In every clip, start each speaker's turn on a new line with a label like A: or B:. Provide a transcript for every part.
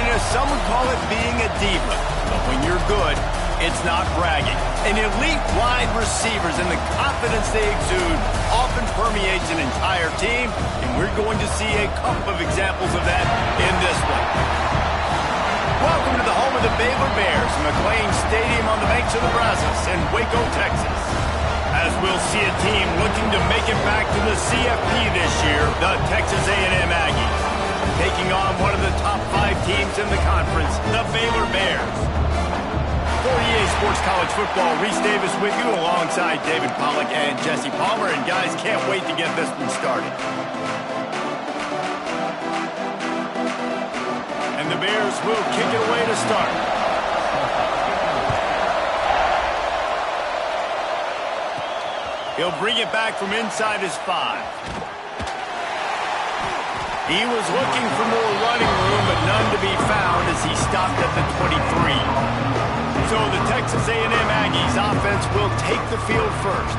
A: greediness, some would call it being a diva. But when you're good, it's not bragging. And elite wide receivers and the confidence they exude often permeates an entire team, and we're going to see a couple of examples of that in this one. Welcome to the home of the Baylor Bears, McLean Stadium on the banks of the Brazos in Waco, Texas. As we'll see a team looking to make it back to the CFP this year, the Texas A&M Aggies, taking on one of the top 5 teams in the conference, the Baylor Bears. For EA Sports College Football, Reese Davis with you alongside David Pollack and Jesse Palmer. And guys, can't wait to get this one started. And the Bears will kick it away to start. He'll bring it back from inside his 5. He was looking for more running room, but none to be found as he stopped at the 23. So the Texas A&M Aggies offense will take the field first.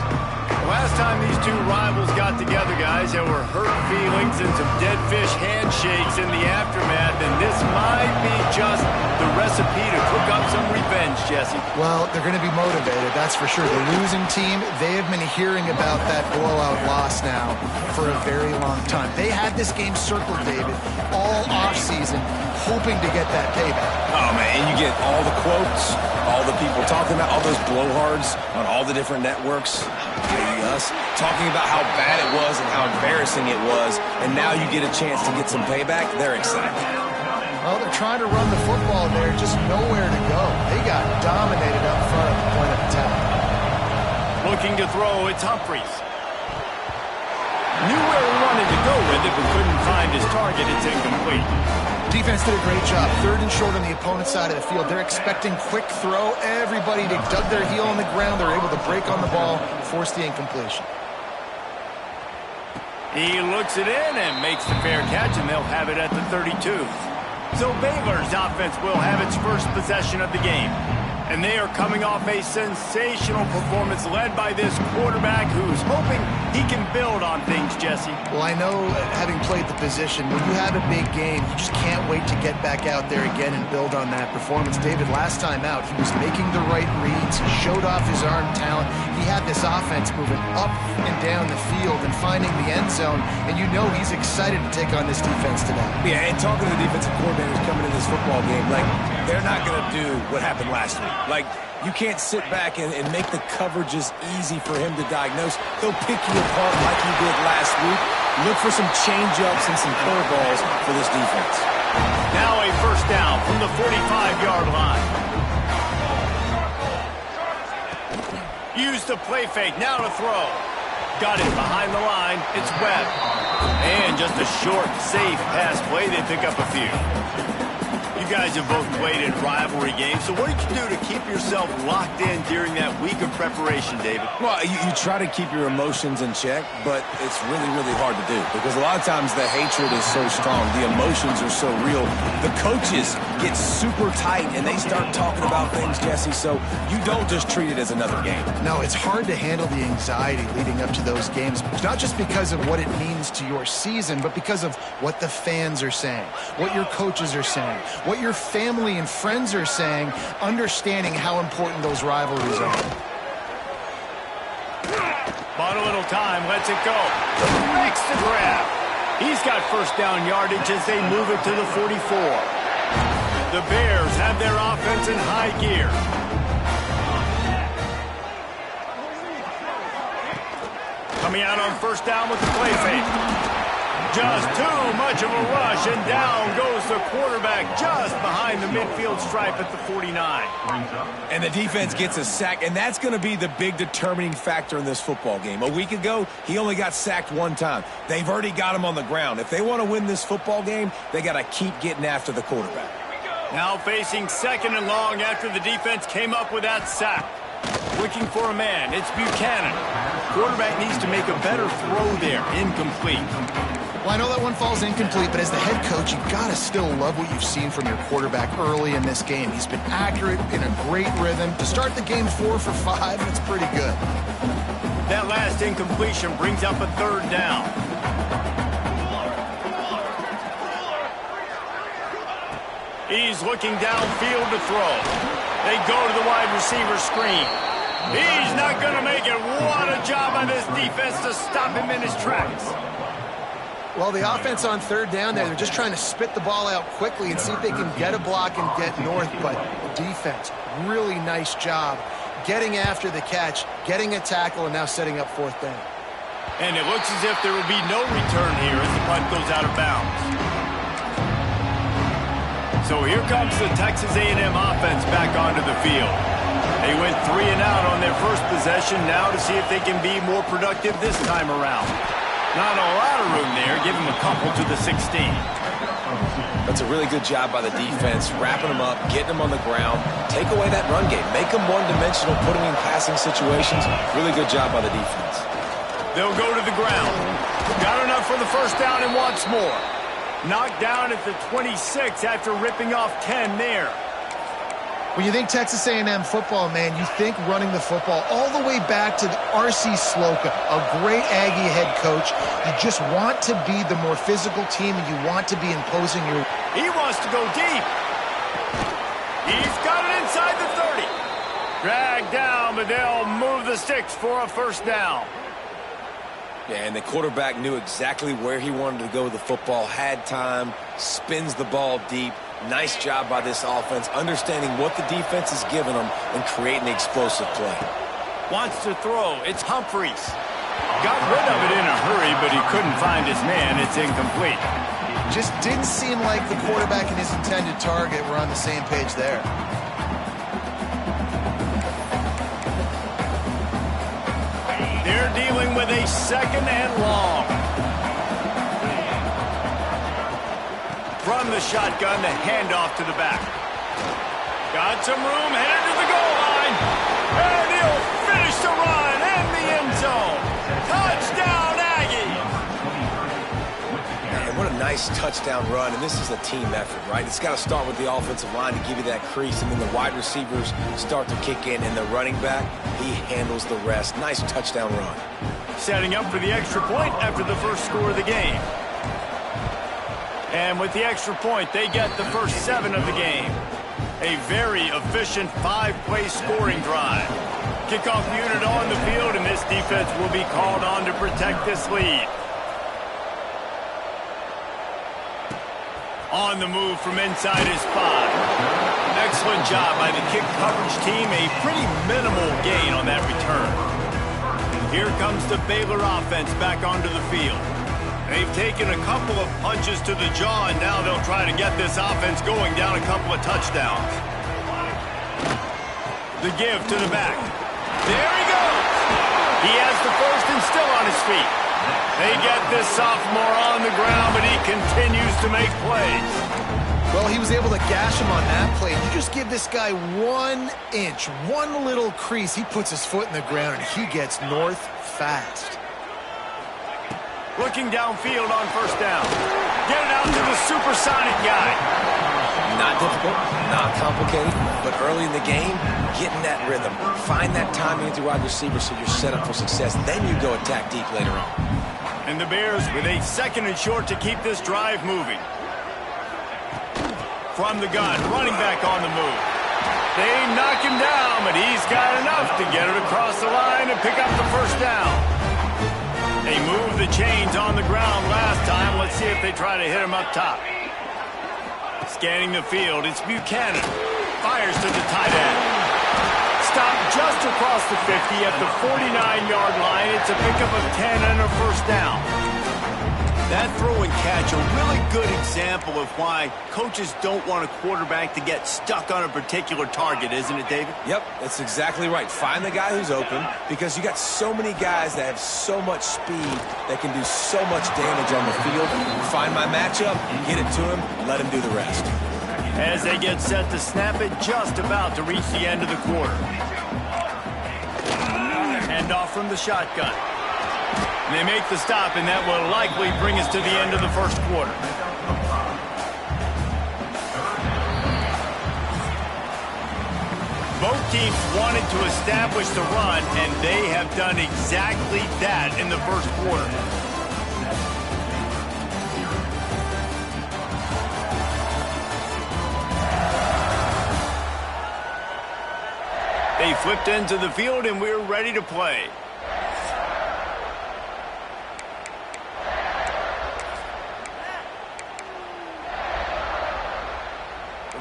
A: Last time these two rivals got together, guys, there were hurt feelings and some dead fish handshakes in the aftermath, and this might be just the recipe to cook up some revenge, Jesse.
B: Well, they're going to be motivated, that's for sure. The losing team, they have been hearing about that blowout loss now for a very long time. They had this game circled, David, all offseason, hoping to get that payback.
C: Oh, man, and you get all the quotes, all the people talking about all those blowhards on all the different networks, maybe us, talking about how bad it was and how embarrassing it was, and now you get a chance to get some payback. They're excited.
B: Well, they're trying to run the football there, just nowhere to go. They got dominated up front at the point of attack.
A: Looking to throw, it's Humphries. Knew where he wanted to go with it, but couldn't find his target. It's incomplete.
B: Defense did a great job. 3rd and short on the opponent's side of the field. They're expecting quick throw. Everybody dug their heel on the ground. They're able to break on the ball, force the incompletion.
A: He looks it in and makes the fair catch, and they'll have it at the 32. So Baylor's offense will have its first possession of the game. And they are coming off a sensational performance led by this quarterback who's hoping he can build on things, Jesse.
B: Well, I know, having played the position, when you have a big game, you just can't wait to get back out there again and build on that performance. David, last time out, he was making the right reads. He showed off his arm talent. He had this offense moving up and down the field and finding the end zone. And you know he's excited to take on this defense today.
C: Yeah, and talking to the defensive coordinators coming in this football game, like, they're not going to do what happened last week. Like, you can't sit back and make the coverages easy for him to diagnose. He'll pick you apart like he did last week. Look for some change-ups and some curveballs for this defense.
A: Now a first down from the 45-yard line. Use the play fake, now to throw. Got it behind the line, it's Webb. And just a short, safe pass play, they pick up a few. You guys have both played in rivalry games, so what did you do to keep yourself locked in during that week of preparation, David?
C: Well, you try to keep your emotions in check, but it's really, really hard to do because a lot of times the hatred is so strong, the emotions are so real. The coaches get super tight and they start talking about things, Jesse, so you don't just treat it as another game.
B: No, it's hard to handle the anxiety leading up to those games, not just because of what it means to your season, but because of what the fans are saying, what your coaches are saying, what your family and friends are saying, understanding how important those rivalries are.
A: Bought a little time, lets it go. Makes the grab. He's got first down yardage as they move it to the 44. The Bears have their offense in high gear. Coming out on first down with the play fake. Just too much of a rush, and down goes the quarterback just behind the midfield stripe at the 49.
C: And the defense gets a sack, and that's going to be the big determining factor in this football game. A week ago, he only got sacked 1 time. They've already got him on the ground. If they want to win this football game, they got to keep getting after the quarterback.
A: Now facing 2nd and long after the defense came up with that sack. Looking for a man, it's Buchanan. Quarterback needs to make a better throw there, incomplete.
B: Well, I know that one falls incomplete, but as the head coach, you've got to still love what you've seen from your quarterback early in this game. He's been accurate, in a great rhythm. To start the game 4 for 5, it's pretty good.
A: That last incompletion brings up a 3rd down. He's looking downfield to throw. They go to the wide receiver screen. He's not going to make it. What a job by this defense to stop him in his tracks.
B: Well, the offense on third down there, they're just trying to spit the ball out quickly and see if they can get a block and get north. But the defense, really nice job getting after the catch, getting a tackle, and now setting up fourth down.
A: And it looks as if there will be no return here as the punt goes out of bounds. So here comes the Texas A&M offense back onto the field. They went 3 and out on their first possession, now to see if they can be more productive this time around. Not a lot of room there. Give them a couple to the 16.
C: That's a really good job by the defense, wrapping them up, getting them on the ground, take away that run game, make them one-dimensional, put them in passing situations. Really good job by the defense.
A: They'll go to the ground. Got enough for the first down and wants more. Knocked down at the 26 after ripping off 10 there.
B: When you think Texas A&M football, man, you think running the football all the way back to R.C. Slocum, a great Aggie head coach. You just want to be the more physical team, and you want to be imposing your...
A: He wants to go deep. He's got it inside the 30. Dragged down, but they'll move the sticks for a first down.
C: Yeah, and the quarterback knew exactly where he wanted to go with the football, had time, spins the ball deep. Nice job by this offense, understanding what the defense is giving them and creating the explosive play.
A: Wants to throw. It's Humphreys. Got rid of it in a hurry, but he couldn't find his man. It's incomplete.
B: Just didn't seem like the quarterback and his intended target were on the same page there.
A: They're dealing with a second and long. From the shotgun, the handoff to the back. Got some room, headed to the goal line. And he'll finish the run in the end zone. Touchdown, Aggie!
C: And what a nice touchdown run, and this is a team effort, right? It's got to start with the offensive line to give you that crease, and then the wide receivers start to kick in, and the running back, he handles the rest. Nice touchdown run.
A: Setting up for the extra point after the first score of the game. And with the extra point, they get the first 7 of the game. A very efficient 5-play scoring drive. Kickoff unit on the field, and this defense will be called on to protect this lead. On the move from inside his 5. Excellent job by the kick coverage team. A pretty minimal gain on that return. Here comes the Baylor offense back onto the field. They've taken a couple of punches to the jaw, and now they'll try to get this offense going down a couple of touchdowns. The give to the back. There he goes. He has the first and still on his feet. They get this sophomore on the ground, but he continues to make plays.
B: Well, he was able to gash him on that play. You just give this guy 1 inch, one little crease. He puts his foot in the ground, and he gets north fast.
A: Looking downfield on first down. Get it out to the supersonic guy.
C: Not difficult, not complicated, but early in the game, getting that rhythm. Find that timing with your wide receiver so you're set up for success. Then you go attack deep later on.
A: And the Bears with a 2nd and short to keep this drive moving. From the gun, running back on the move. They knock him down, but he's got enough to get it across the line and pick up the first down. They moved the chains on the ground last time. Let's see if they try to hit him up top. Scanning the field, it's Buchanan. Fires to the tight end. Stopped just across the 50 at the 49-yard line. It's a pickup of 10 and a first down. That throw and catch, a really good example of why coaches don't want a quarterback to get stuck on a particular target, isn't it, David?
C: Yep, that's exactly right. Find the guy who's open, because you got so many guys that have so much speed that can do so much damage on the field. Find my matchup, get it to him, let him do the rest.
A: As they get set to snap it, just about to reach the end of the quarter. Hand off from the shotgun. And they make the stop, and that will likely bring us to the end of the first quarter. Both teams wanted to establish the run, and they have done exactly that in the first quarter. They flipped into the field, and we're ready to play.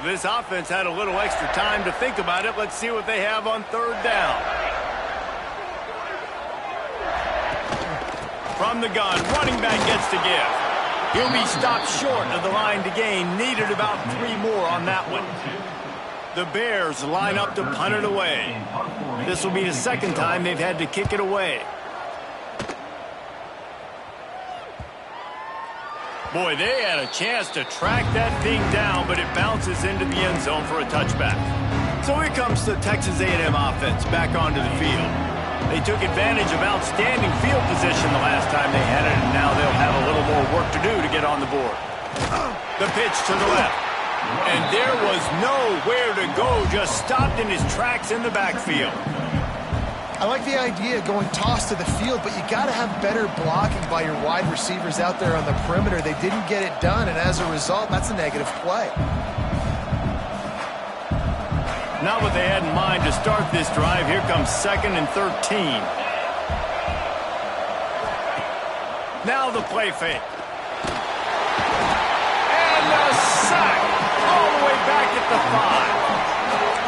A: This offense had a little extra time to think about it. Let's see what they have on third down. From the gun, running back gets to give. He'll be stopped short of the line to gain. Needed about 3 more on that one. The Bears line up to punt it away. This will be the second time they've had to kick it away. Boy, they had a chance to track that thing down, but it bounces into the end zone for a touchback. So here comes the Texas A&M offense back onto the field. They took advantage of outstanding field position the last time they had it, and now they'll have a little more work to do to get on the board. The pitch to the left. And there was nowhere to go, just stopped in his tracks in the backfield.
B: I like the idea of going toss to the field, but you got to have better blocking by your wide receivers out there on the perimeter. They didn't get it done, and as a result, that's a negative play.
A: Not what they had in mind to start this drive. Here comes 2nd and 13. Now the play fake. And a sack all the way back at the 5.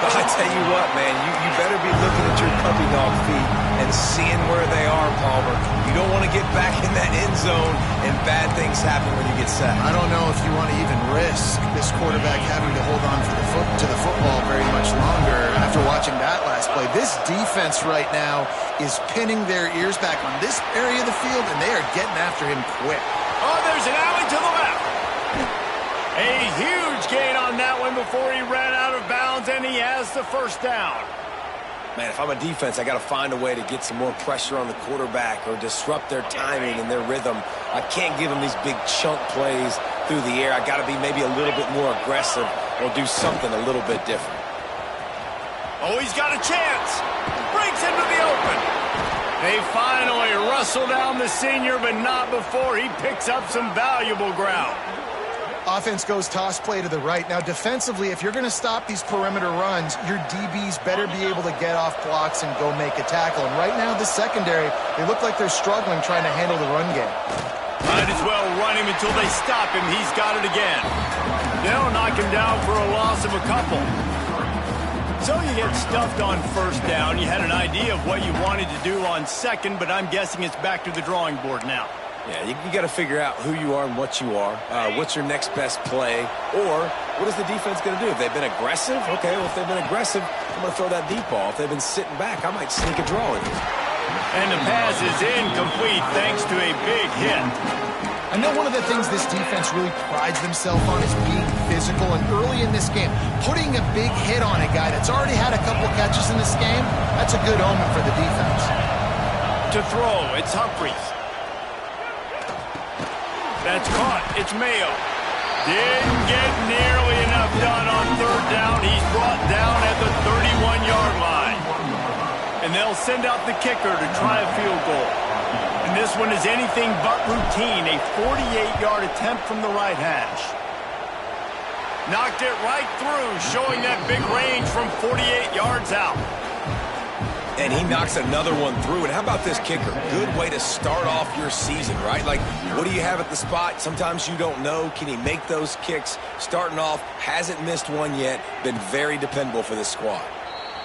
C: I tell you what, man, you better be looking at your puppy dog feet and seeing where they are, Palmer. You don't want to get back in that end zone and bad things happen when you get sacked.
B: I don't know if you want to even risk this quarterback having to hold on to the football very much longer after watching that last play. This defense right now is pinning their ears back on this area of the field, and they are getting after him quick.
A: Oh, there's an alley to the left. A huge gain on that one before he ran out of bounds, and he has the first down.
C: Man, if I'm a defense, I got to find a way to get some more pressure on the quarterback or disrupt their timing and their rhythm. I can't give them these big chunk plays through the air. I got to be maybe a little bit more aggressive or do something a little bit different.
A: Oh, he's got a chance. Breaks into the open. They finally wrestle down the senior, but not before he picks up some valuable ground.
B: Offense goes toss play to the right. Now, defensively, if you're going to stop these perimeter runs, your DBs better be able to get off blocks and go make a tackle. And right now, the secondary, they look like they're struggling trying to handle the run game.
A: Might as well run him until they stop him. He's got it again. They'll knock him down for a loss of a couple. So you get stuffed on first down. You had an idea of what you wanted to do on second, but I'm guessing it's back to the drawing board now.
C: Yeah, you got to figure out who you are and what you are. What's your next best play? Or what is the defense going to do? If they've been aggressive, okay, well, if they've been aggressive, I'm going to throw that deep ball. If they've been sitting back, I might sneak a draw in here.
A: And the pass is incomplete thanks to a big hit.
B: I know one of the things this defense really prides themselves on is being physical, and early in this game, putting a big hit on a guy that's already had a couple catches in this game, that's a good omen for the defense.
A: To throw, it's Humphries. That's caught. It's Mayo. Didn't get nearly enough done on third down. He's brought down at the 31-yard line. And they'll send out the kicker to try a field goal. And this one is anything but routine. A 48-yard attempt from the right hash. Knocked it right through, showing that big range from 48 yards out.
C: And he knocks another one through. And how about this kicker? Good way to start off your season, right? Like, what do you have at the spot? Sometimes you don't know. Can he make those kicks? Starting off, hasn't missed one yet. Been very dependable for this squad.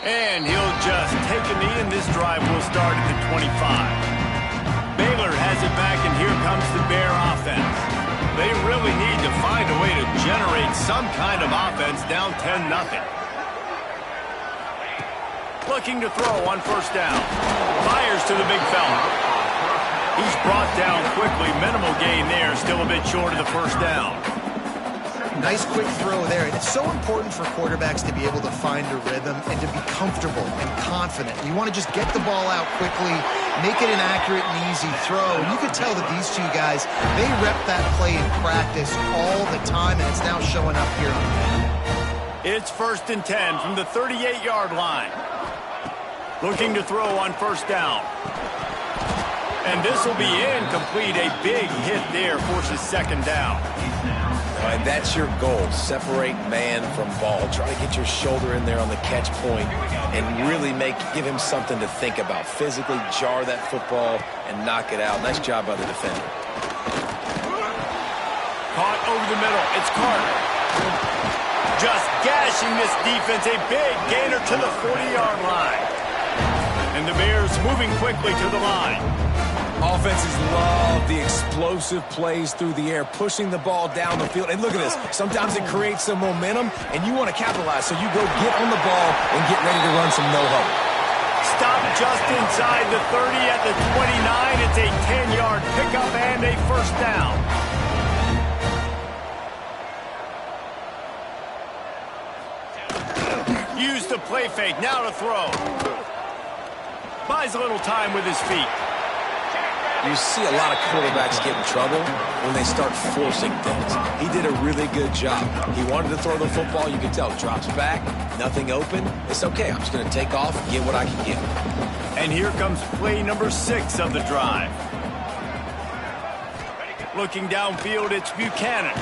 A: And he'll just take a knee, and this drive will start at the 25. Baylor has it back, and here comes the Bear offense. They really need to find a way to generate some kind of offense down 10-0. Looking to throw on first down. Fires to the big fella. He's brought down quickly. Minimal gain there. Still a bit short of the first down.
B: Nice quick throw there. And it's so important for quarterbacks to be able to find a rhythm and to be comfortable and confident. You want to just get the ball out quickly, make it an accurate and easy throw. And you can tell that these two guys, they rep that play in practice all the time, and it's now showing up here.
A: It's 1st and 10 from the 38-yard line. Looking to throw on first down. And this will be incomplete. A big hit there forces second down.
C: and that's your goal. Separate man from ball. Try to get your shoulder in there on the catch point and really give him something to think about. Physically jar that football and knock it out. Nice job by the defender.
A: Caught over the middle. It's Carter. Just gashing this defense. A big gainer to the 40-yard line. And the Bears moving quickly to the line.
C: Offenses love the explosive plays through the air, pushing the ball down the field. And look at this. Sometimes it creates some momentum, and you want to capitalize. So you go get on the ball and get ready to run some no-huddle.
A: Stop just inside the 30 at the 29. It's a 10-yard pickup and a first down. Use the play fake. Now to throw. Buys a little time with his feet.
C: You see a lot of quarterbacks get in trouble when they start forcing things. He did a really good job. He wanted to throw the football. You can tell. Drops back. Nothing open. It's okay. I'm just going to take off and get what I can get.
A: And here comes play number 6 of the drive. Looking downfield, it's Buchanan.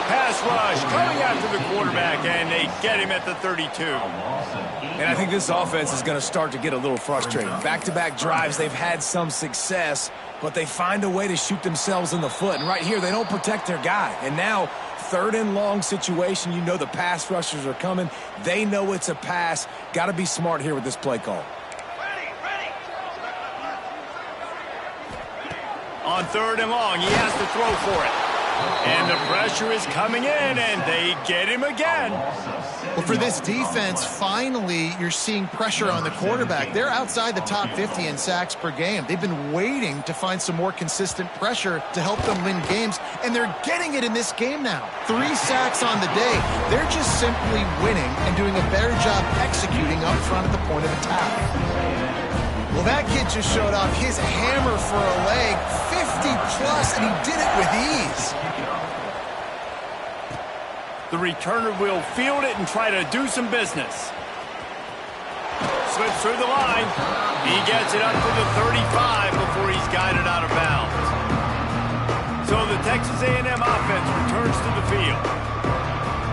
A: Pass rush coming after the quarterback, and they get him at the 32.
C: And I think this offense is going to start to get a little frustrated. Back-to-back drives, they've had some success, but they find a way to shoot themselves in the foot. And right here, they don't protect their guy. And now, 3rd and long situation, you know the pass rushers are coming. They know it's a pass. Got to be smart here with this play call.
A: On 3rd and long, he has to throw for it. And the pressure is coming in, and they get him again.
B: Well, for this defense, finally, you're seeing pressure on the quarterback. They're outside the top 50 in sacks per game. They've been waiting to find some more consistent pressure to help them win games, and they're getting it in this game now. 3 sacks on the day. They're just simply winning and doing a better job executing up front at the point of attack. Well, that kid just showed off his hammer for a leg, 50-plus, and he did it with ease.
A: The returner will field it and try to do some business. Slips through the line. He gets it up to the 35 before he's guided out of bounds. So the Texas A&M offense returns to the field.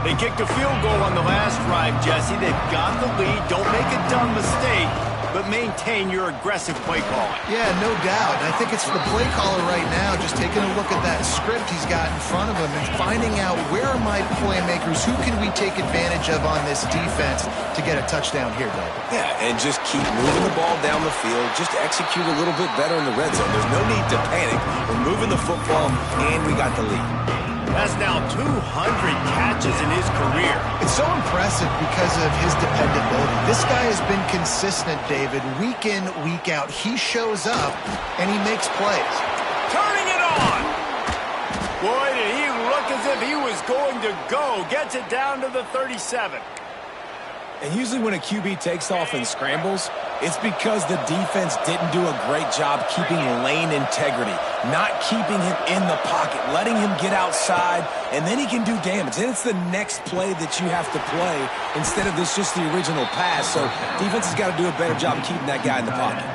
A: They kicked a field goal on the last drive, Jesse. They've got the lead. Don't make a dumb mistake, but maintain your aggressive play calling.
B: Yeah, no doubt. And I think it's the play caller right now just taking a look at that script he's got in front of him and finding out where are my playmakers, who can we take advantage of on this defense to get a touchdown here, Doug.
C: Yeah, and just keep moving the ball down the field. Just execute a little bit better in the red zone. There's no need to panic. We're moving the football, and we got the lead.
A: That's now 200 catches in his career.
B: It's so impressive because of his dependability. This guy has been consistent, David, week in, week out. He shows up, and he makes plays.
A: Turning it on! Boy, did he look as if he was going to go. Gets it down to the 37.
C: And usually when a QB takes off and scrambles, it's because the defense didn't do a great job keeping lane integrity, not keeping him in the pocket, letting him get outside, and then he can do damage. Then it's the next play that you have to play instead of this just the original pass. So defense has got to do a better job of keeping that guy in the pocket.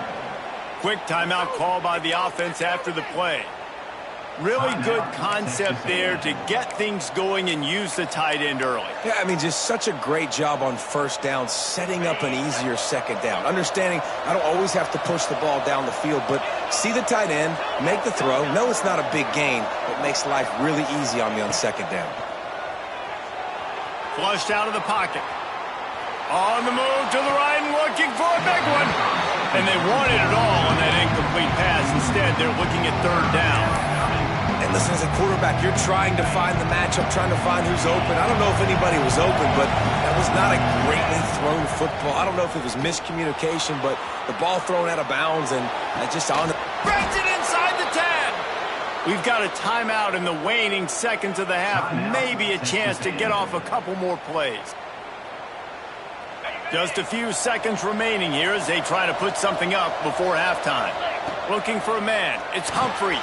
A: Quick timeout call by the offense after the play. Really good concept there to get things going and use the tight end early.
C: Yeah, I mean, just such a great job on first down, setting up an easier second down. Understanding I don't always have to push the ball down the field, but see the tight end, make the throw. No, it's not a big gain, but makes life really easy on me on second down.
A: Flushed out of the pocket. On the move to the right and looking for a big one. And they wanted it all on that incomplete pass. Instead, they're looking at 3rd down.
C: And listen, as a quarterback, you're trying to find the matchup, trying to find who's open. I don't know if anybody was open, but that was not a greatly thrown football. I don't know if it was miscommunication, but the ball thrown out of bounds and just on the...
A: Breaks it inside the 10. We've got a timeout in the waning seconds of the half. Maybe a chance to get off a couple more plays. Just a few seconds remaining here as they try to put something up before halftime. Looking for a man. It's Humphreys.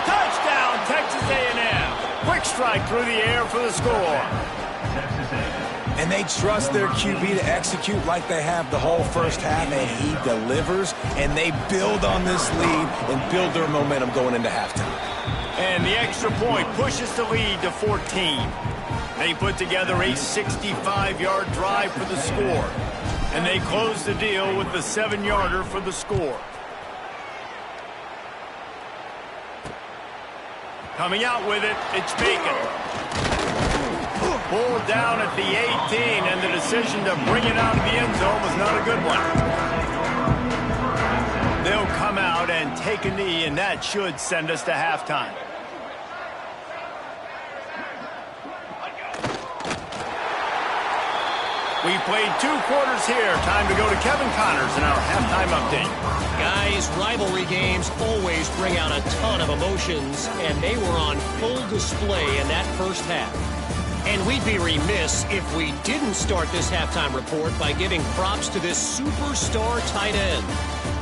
A: Touchdown, Texas A&M. Quick strike through the air for the score.
C: And they trust their QB to execute like they have the whole first half, and he delivers, and they build on this lead and build their momentum going into halftime.
A: And And the extra point pushes the lead to 14. They put together a 65-yard drive for the score. And they close the deal with the 7-yarder for the score. Coming out with it, it's Bacon. Pulled down at the 18, and the decision to bring it out of the end zone was not a good one. They'll come out and take a knee, and that should send us to halftime. We played 2 quarters here. Time to go to Kevin Connors in our halftime update.
D: Guys, rivalry games always bring out a ton of emotions, and they were on full display in that first half. And we'd be remiss if we didn't start this halftime report by giving props to this superstar tight end.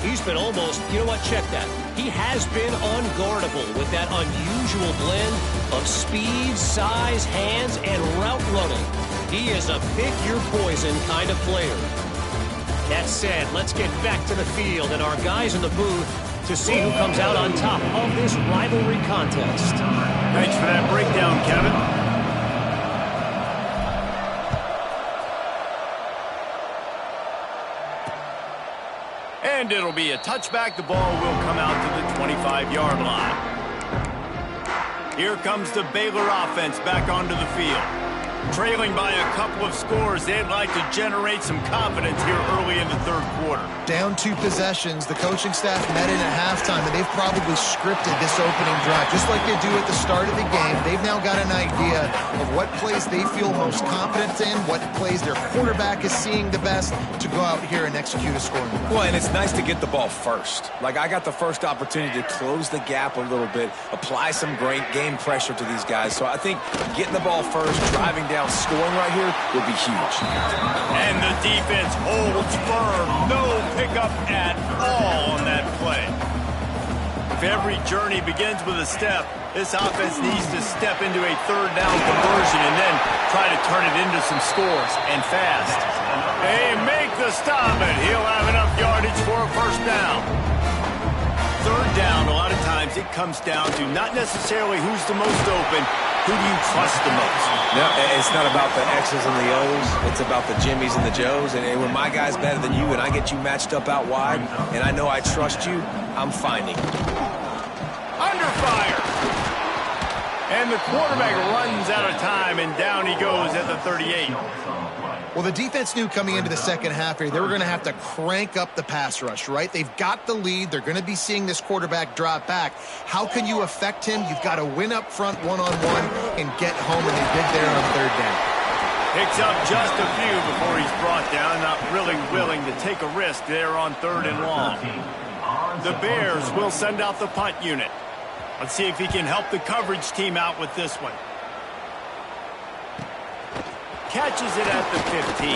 D: He's been almost, you know what, check that. He has been unguardable with that unusual blend of speed, size, hands, and route running. He is a pick-your-poison kind of player. That said, let's get back to the field and our guys in the booth to see who comes out on top of this rivalry contest.
A: Thanks for that breakdown, Kevin. And it'll be a touchback. The ball will come out to the 25-yard line. Here comes the Baylor offense back onto the field. Trailing by a couple of scores, they'd like to generate some confidence here early in the third quarter.
B: Down 2 possessions, the coaching staff met in at halftime, and they've probably scripted this opening drive. Just like they do at the start of the game, they've now got an idea of what plays they feel most confident in, what plays their quarterback is seeing the best to go out here and execute a scoring drive.
C: Well, and it's nice to get the ball first. Like, I got the first opportunity to close the gap a little bit, apply some great game pressure to these guys. So I think getting the ball first, driving down, scoring right here will be huge.
A: And the defense holds firm. No pickup at all on that play. If every journey begins with a step, this offense needs to step into a third down conversion and then try to turn it into some scores, and fast. They make the stop, and he'll have enough yardage for a first down. Third down, a lot of times it comes down to not necessarily who's the most open, who do you trust the most?
C: No, it's not about the X's and the O's. It's about the Jimmies and the Joes. And when my guy's better than you and I get you matched up out wide and I know I trust you, I'm finding.
A: Under fire. And the quarterback runs out of time, and down he goes at the 38.
B: Well, the defense knew coming into the second half here, they were going to have to crank up the pass rush, right? They've got the lead. They're going to be seeing this quarterback drop back. How can you affect him? You've got to win up front one-on-one and get home, and they did there on third down.
A: Picks up just a few before he's brought down, not really willing to take a risk there on 3rd and long. The Bears will send out the punt unit. Let's see if he can help the coverage team out with this one. Catches it at the 15.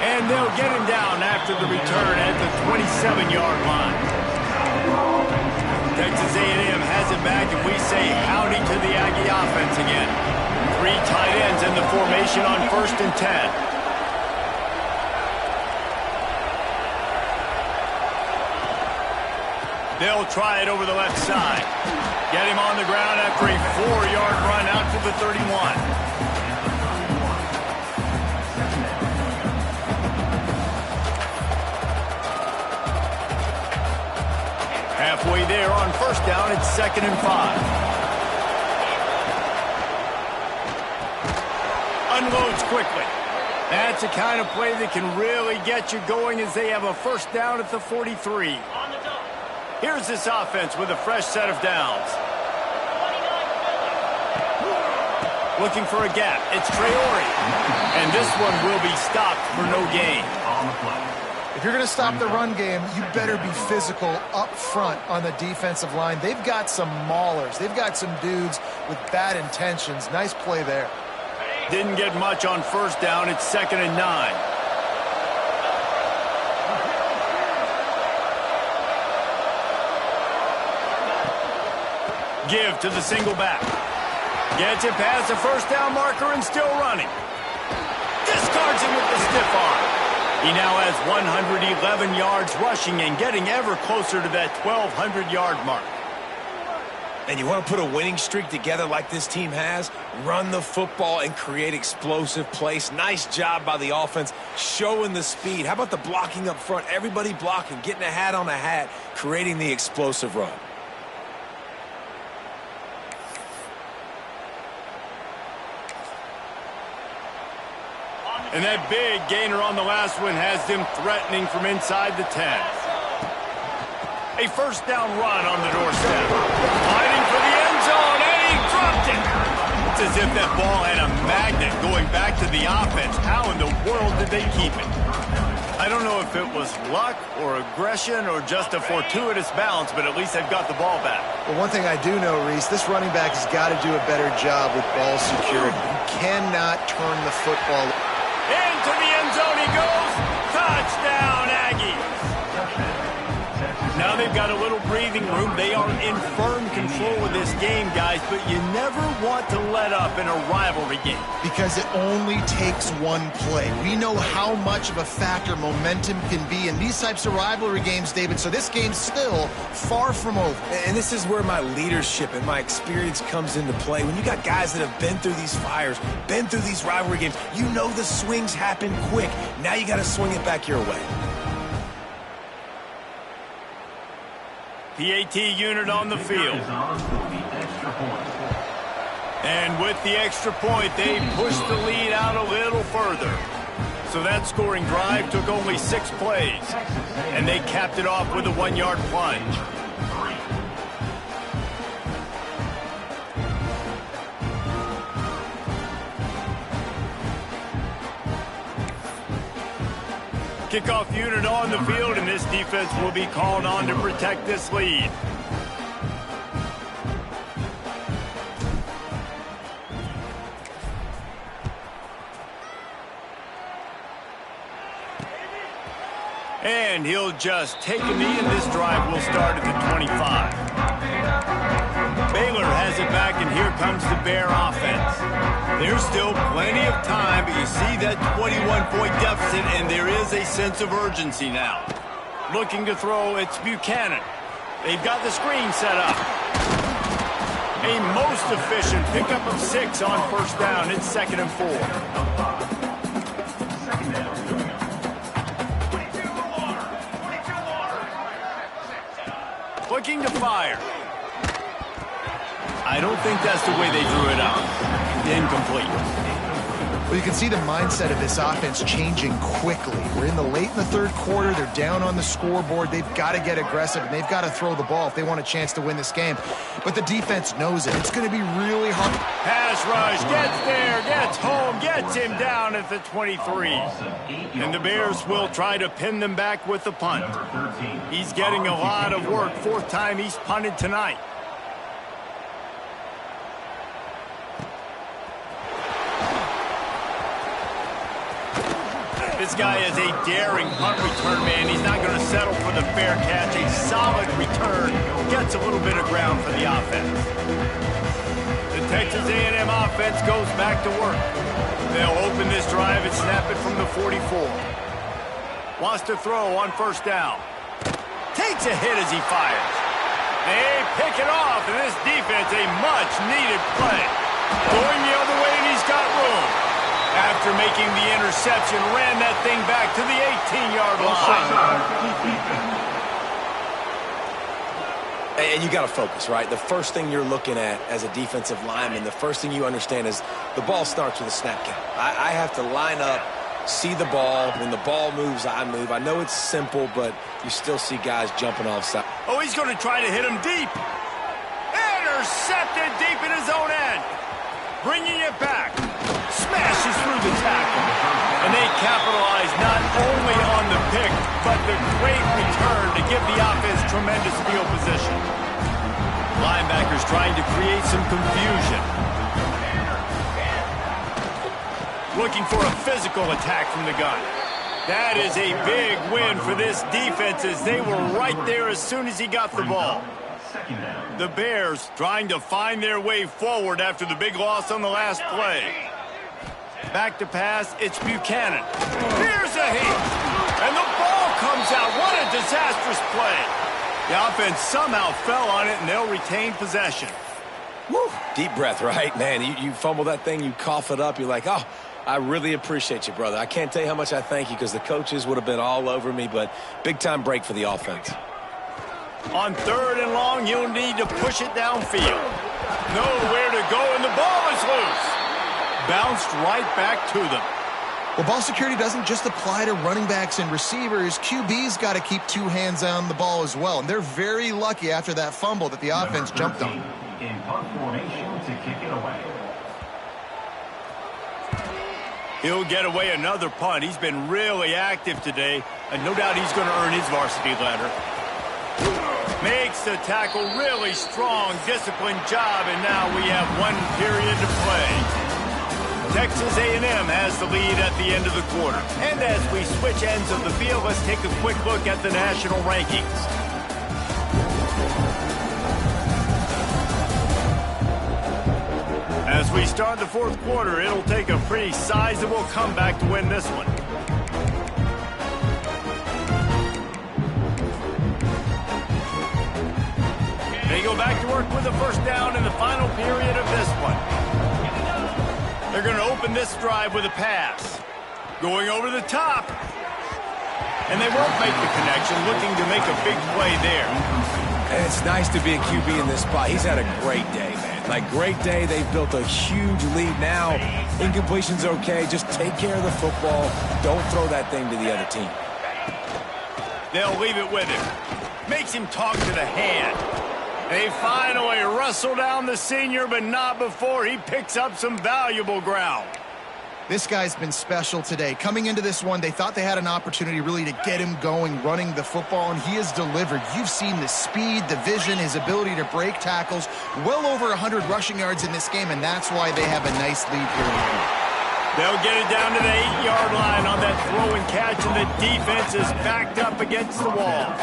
A: And they'll get him down after the return at the 27-yard line. Texas A&M has it back, and we say howdy to the Aggie offense again. 3 tight ends in the formation on 1st and 10. They'll try it over the left side. Get him on the ground after a 4-yard run out to the 31. Halfway there on 1st down, it's 2nd and 5. Unloads quickly. That's the kind of play that can really get you going as they have a 1st down at the 43. Here's this offense with a fresh set of downs. Looking for a gap. It's Traore. And this one will be stopped for no gain.
B: If you're going to stop the run game, you better be physical up front on the defensive line. They've got some maulers. They've got some dudes with bad intentions. Nice play there.
A: Didn't get much on 1st down. It's 2nd and 9. Give to the single back. Gets it past the 1st down marker and still running. Discards him with the stiff arm. He now has 111 yards rushing and getting ever closer to that 1,200-yard mark.
C: And you want to put a winning streak together like this team has? Run the football and create explosive plays. Nice job by the offense, showing the speed. How about the blocking up front? Everybody blocking, getting a hat on a hat, creating the explosive run.
A: And that big gainer on the last one has them threatening from inside the 10. A first down run on the doorstep. Fighting for the end zone, and he dropped it. It's as if that ball had a magnet going back to the offense. How in the world did they keep it? I don't know if it was luck or aggression or just a fortuitous bounce, but at least they've got the ball back.
B: Well, one thing I do know, Reese, this running back has got to do a better job with ball security. You cannot turn the football.
A: Into the end zone he goes. Touchdown, Aggies. Now they've got a little breathing room. They are in firm control of this game, guys, but you never want to let up in a rivalry game.
B: Because it only takes one play. We know how much of a factor momentum can be in these types of rivalry games, David, so this game's still far from over.
C: And this is where my leadership and my experience comes into play. When you got guys that have been through these fires, been through these rivalry games, you know the swings happen quick. Now you got to swing it back your way.
A: PAT unit on the field. And with the extra point, they pushed the lead out a little further. So that scoring drive took only 6 plays. And they capped it off with a 1-yard plunge. Kickoff unit on the field, and this defense will be called on to protect this lead. And he'll just take a knee, and this drive will start at the 25. Baylor has it back, and here comes the Bear offense. There's still plenty of time, but you see that 21-point deficit, and there is a sense of urgency now. Looking to throw, it's Buchanan. They've got the screen set up. A most efficient pickup of 6 on first down. It's 2nd and 4. Looking to fire. I don't think that's the way they drew it up. Incomplete.
B: Well, you can see the mindset of this offense changing quickly. We're in the third quarter. They're down on the scoreboard. They've got to get aggressive, and they've got to throw the ball if they want a chance to win this game. But the defense knows it. It's going to be really hard.
A: Pass rush, gets there, gets home, gets him down at the 23. And the Bears will try to pin them back with the punt. He's getting a lot of work. 4th time he's punted tonight. This guy is a daring punt return man. He's not going to settle for the fair catch. A solid return. Gets a little bit of ground for the offense. The Texas A&M offense goes back to work. They'll open this drive and snap it from the 44. Wants to throw on first down. Takes a hit as he fires. They pick it off, and this defense, a much-needed play. Going the other way, and he's got room. After making the interception, ran that thing back to the 18-yard line.
C: And you got to focus, right? The first thing you're looking at as a defensive lineman, the first thing you understand is the ball starts with a snap count. I have to line up, see the ball. When the ball moves, I move. I know it's simple, but you still see guys jumping off side.
A: Oh, he's going to try to hit him deep. Intercepted deep in his own end. Bringing it back. Smashes through the tackle. And they capitalize not only on the pick, but the great return to give the offense tremendous field position. Linebackers trying to create some confusion. Looking for a physical attack from the gun. That is a big win for this defense as they were right there as soon as he got the ball. The Bears trying to find their way forward after the big loss on the last play. Back to pass, it's Buchanan. Here's a hit, and the ball comes out. What a disastrous play. The offense somehow fell on it, and they'll retain possession.
C: Woo. Deep breath, right? Man, you fumble that thing, you cough it up, you're like, oh, I really appreciate you, brother. I can't tell you how much I thank you because the coaches would have been all over me, but big-time break for the offense.
A: On 3rd and long, you'll need to push it downfield. Nowhere to go, and the ball is loose. Bounced right back to them.
B: Well, ball security doesn't just apply to running backs and receivers. QB's got to keep 2 hands on the ball as well. And they're very lucky after that fumble that the offense jumped on.
E: In punt formation to kick it away.
A: He'll get away another punt. He's been really active today, and no doubt he's going to earn his varsity letter. Makes the tackle really strong, disciplined job, and now we have 1 period to play. Texas A&M has the lead at the end of the quarter. And as we switch ends of the field, let's take a quick look at the national rankings. As we start the 4th quarter, it'll take a pretty sizable comeback to win this one. They go back to work with the first down in the final period of this one. They're going to open this drive with a pass. Going over the top. And they won't make the connection, looking to make a big play there.
C: And it's nice to be a QB in this spot. He's had a great day, man. Like, great day. They've built a huge lead now. Incompletion's okay. Just take care of the football. Don't throw that thing to the other team.
A: They'll leave it with him. Makes him talk to the hand. They finally wrestle down the senior, but not before he picks up some valuable ground.
B: This guy's been special today. Coming into this one, they thought they had an opportunity really to get him going, running the football, and he has delivered. You've seen the speed, the vision, his ability to break tackles. Well over 100 rushing yards in this game, and that's why they have a nice lead here.
A: They'll get it down to the 8-yard line on that throw and catch, and the defense is backed up against the wall.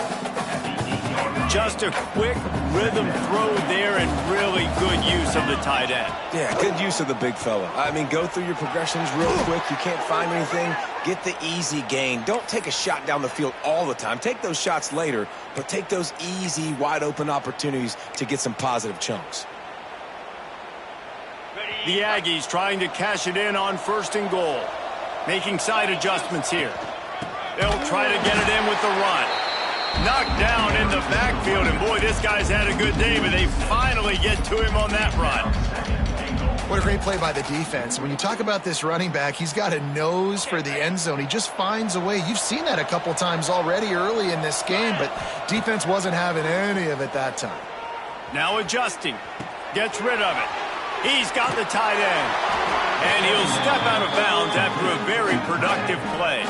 A: Just a quick rhythm throw there and really good use of the tight end.
C: Yeah, good use of the big fella. I mean, go through your progressions real quick. You can't find anything. Get the easy gain. Don't take a shot down the field all the time. Take those shots later, but take those easy, wide-open opportunities to get some positive chunks.
A: The Aggies trying to cash it in on 1st and goal. Making side adjustments here. They'll try to get it in with the run. Knocked down in the backfield, and boy, this guy's had a good day, but they finally get to him on that run.
B: What a great play by the defense. When you talk about this running back, he's got a nose for the end zone. He just finds a way. You've seen that a couple times already early in this game, but defense wasn't having any of it that time.
A: Now adjusting. Gets rid of it. He's got the tight end. And he'll step out of bounds after a very productive play.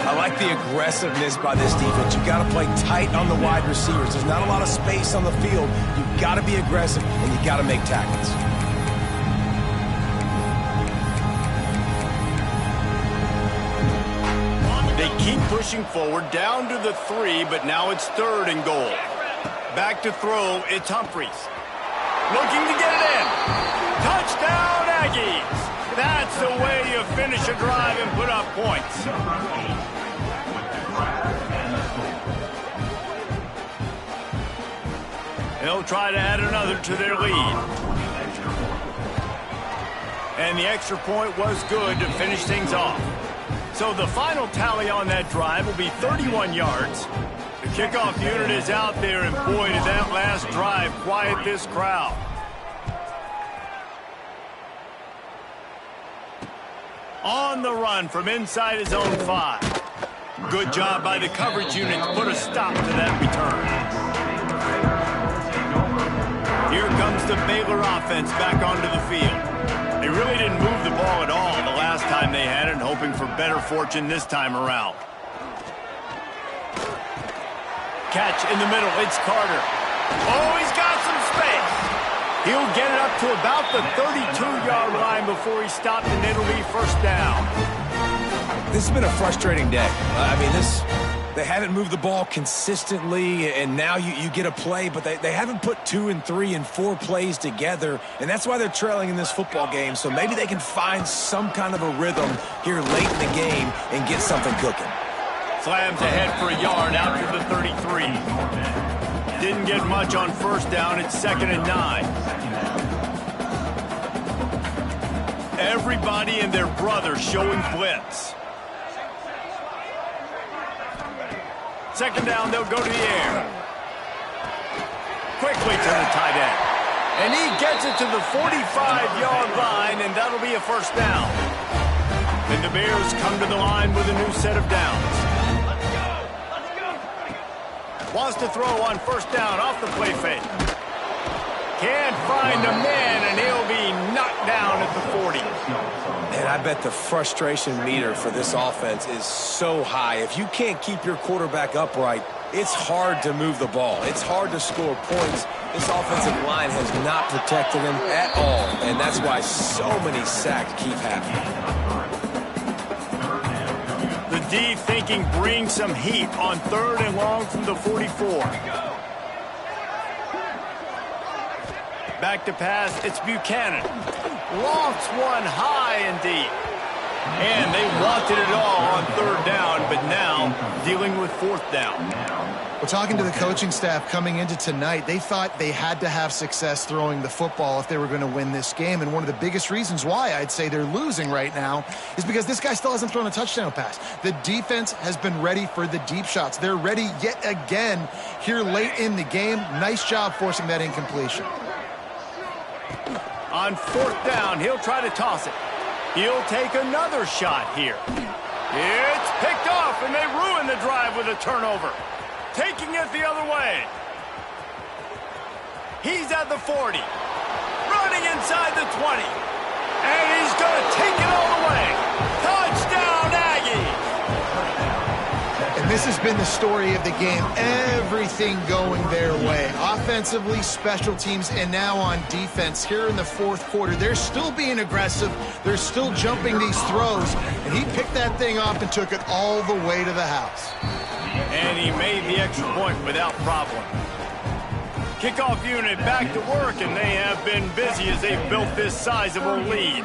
C: I like the aggressiveness by this defense. You've got to play tight on the wide receivers. There's not a lot of space on the field. You've got to be aggressive, and you've got to make tackles.
A: They keep pushing forward down to the 3, but now it's 3rd and goal. Back to throw, it's Humphries. Looking to get it in. Touchdown, Aggies! That's the way you finish a drive and put up points. They'll try to add another to their lead. And the extra point was good to finish things off. So the final tally on that drive will be 31 yards. The kickoff unit is out there, and boy, did that last drive quiet this crowd. On the run from inside his own 5. Good job by the coverage unit to put a stop to that return. Here comes the Baylor offense back onto the field. They really didn't move the ball at all the last time they had it, hoping for better fortune this time around. Catch in the middle, it's Carter. Oh, he's got some space. He'll get it up to about the 32-yard line before he stopped, and it'll be 1st down.
C: This has been a frustrating day. They haven't moved the ball consistently, and now you get a play, but they haven't put 2 and 3 and 4 plays together, and that's why they're trailing in this football game. So maybe they can find some kind of a rhythm here late in the game and get something cooking.
A: Slams ahead for a yard out to the 33. Didn't get much on first down. It's 2nd and 9. Everybody and their brother showing blitz. 2nd down, they'll go to the air. Quickly to the tight end. And he gets it to the 45-yard line, and that'll be a first down. And the Bears come to the line with a new set of downs. Wants to throw on first down off the play fake. Can't find a man, and he'll be knocked down at the 40.
C: And I bet the frustration meter for this offense is so high. If you can't keep your quarterback upright, it's hard to move the ball. It's hard to score points. This offensive line has not protected him at all, and that's why so many sacks keep happening.
A: The D thinking bring some heat on 3rd and long from the 44. Back to pass, it's Buchanan. Lofts one high and deep. And they wanted it all on 3rd down, but now dealing with 4th down.
B: Well, talking to the coaching staff coming into tonight, they thought they had to have success throwing the football if they were going to win this game. And one of the biggest reasons why I'd say they're losing right now is because this guy still hasn't thrown a touchdown pass. The defense has been ready for the deep shots. They're ready yet again here late in the game. Nice job forcing that incompletion.
A: On 4th down, he'll try to toss it. He'll take another shot here. It's picked off, and they ruin the drive with a turnover. Taking it the other way. He's at the 40. Running inside the 20. And he's going to take it all the way. Touchdown, Aggies!
B: And this has been the story of the game. Everything going their way. Offensively, special teams, and now on defense here in the 4th quarter. They're still being aggressive. They're still jumping these throws. And he picked that thing off and took it all the way to the house.
A: And he made the extra point without problem. Kickoff unit back to work, and they have been busy as they've built this sizable lead.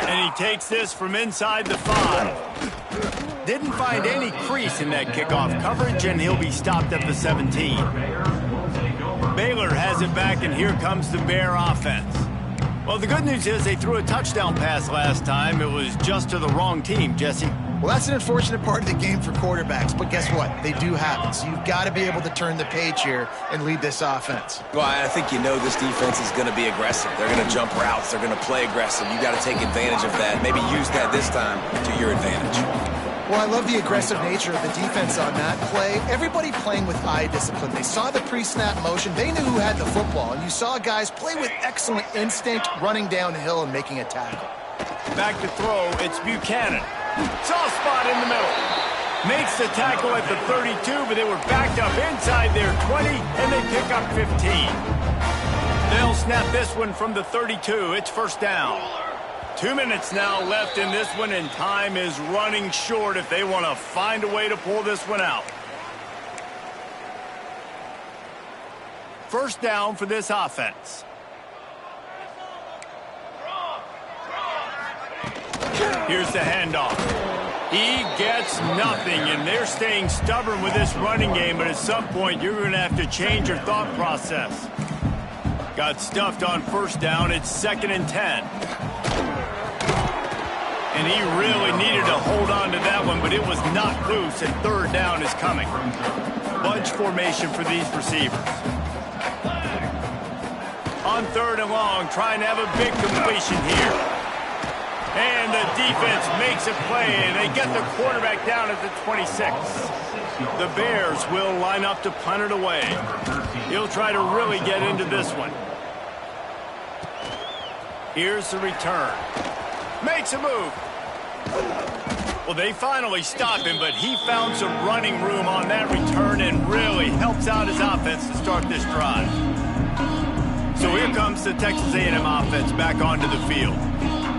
A: And he takes this from inside the 5. Didn't find any crease in that kickoff coverage, and he'll be stopped at the 17. Baylor has it back, and here comes the Bear offense. Well, the good news is they threw a touchdown pass last time. It was just to the wrong team, Jesse.
B: Well, that's an unfortunate part of the game for quarterbacks, but guess what? They do happen. So you've got to be able to turn the page here and lead this offense.
C: Well, I think you know this defense is going to be aggressive. They're going to jump routes. They're going to play aggressive. You got to take advantage of that. Maybe use that this time to your advantage.
B: Well, I love the aggressive nature of the defense on that play. Everybody playing with eye discipline. They saw the pre-snap motion. They knew who had the football. And you saw guys play with excellent instinct, running downhill and making a tackle.
A: Back to throw, it's Buchanan. Soft spot in the middle. Makes the tackle at the 32, but they were backed up inside their 20, and they pick up 15. They'll snap this one from the 32. It's first down. 2 minutes now left in this one, and time is running short if they want to find a way to pull this one out. First down for this offense. Here's the handoff. He gets nothing, and they're staying stubborn with this running game, but at some point you're going to have to change your thought process. Got stuffed on first down. It's 2nd and 10. And he really needed to hold on to that one, but it was knocked loose, and 3rd down is coming. Bunch formation for these receivers. On 3rd and long, trying to have a big completion here. And the defense makes a play, and they get the quarterback down at the 26. The Bears will line up to punt it away. He'll try to really get into this one. Here's the return. Makes a move. Well, they finally stop him, but he found some running room on that return and really helps out his offense to start this drive. So here comes the Texas A&M offense back onto the field.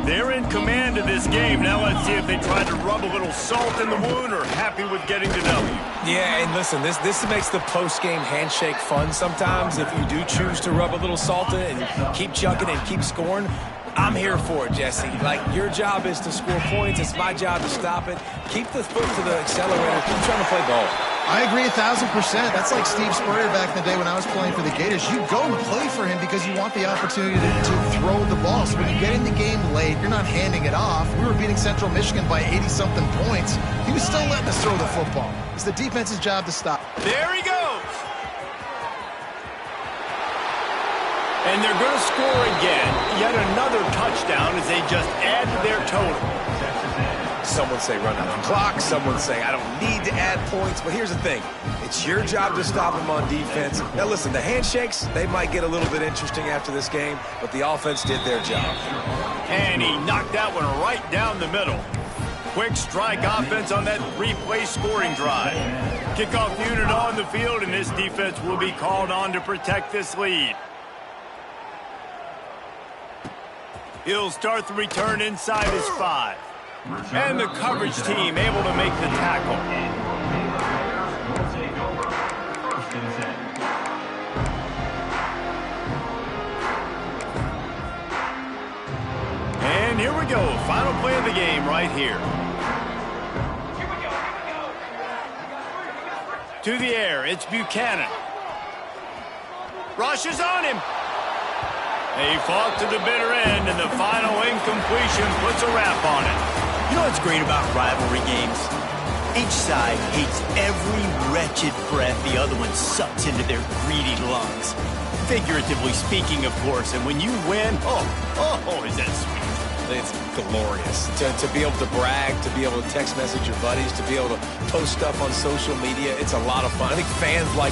A: They're in command of this game. Now let's see if they try to rub a little salt in the wound or happy with getting the W.
C: Yeah, and listen, this makes the post-game handshake fun sometimes if you do choose to rub a little salt in it and keep chucking and keep scoring. I'm here for it, Jesse. Like, your job is to score points. It's my job to stop it. Keep the foot to the accelerator. Keep trying to play ball.
B: I agree 1,000%. That's like Steve Spurrier back in the day when I was playing for the Gators. You go and play for him because you want the opportunity to throw the ball. So when you get in the game late, you're not handing it off. We were beating Central Michigan by 80-something points. He was still letting us throw the football. It's the defense's job to stop.
A: There he goes. And they're going to score again. Yet another touchdown as they just add to their total.
C: Someone say run out the clock. Someone say I don't need to add points. But here's the thing. It's your job to stop them on defense. Now, listen, the handshakes, they might get a little bit interesting after this game, but the offense did their job.
A: And he knocked that one right down the middle. Quick strike offense on that three-play scoring drive. Kickoff unit on the field, and this defense will be called on to protect this lead. He'll start the return inside his 5. And the coverage team able to make the tackle. And here we go. Final play of the game right here. To the air, it's Buchanan. Rush is on him. He fought to the bitter end, and the final incompletion puts a wrap on it.
F: You know what's great about rivalry games? Each side hates every wretched breath the other one sucks into their greedy lungs. Figuratively speaking, of course, and when you win, oh, is that sweet.
C: It's glorious to be able to brag, to be able to text message your buddies, to be able to post stuff on social media. It's a lot of fun. I think fans like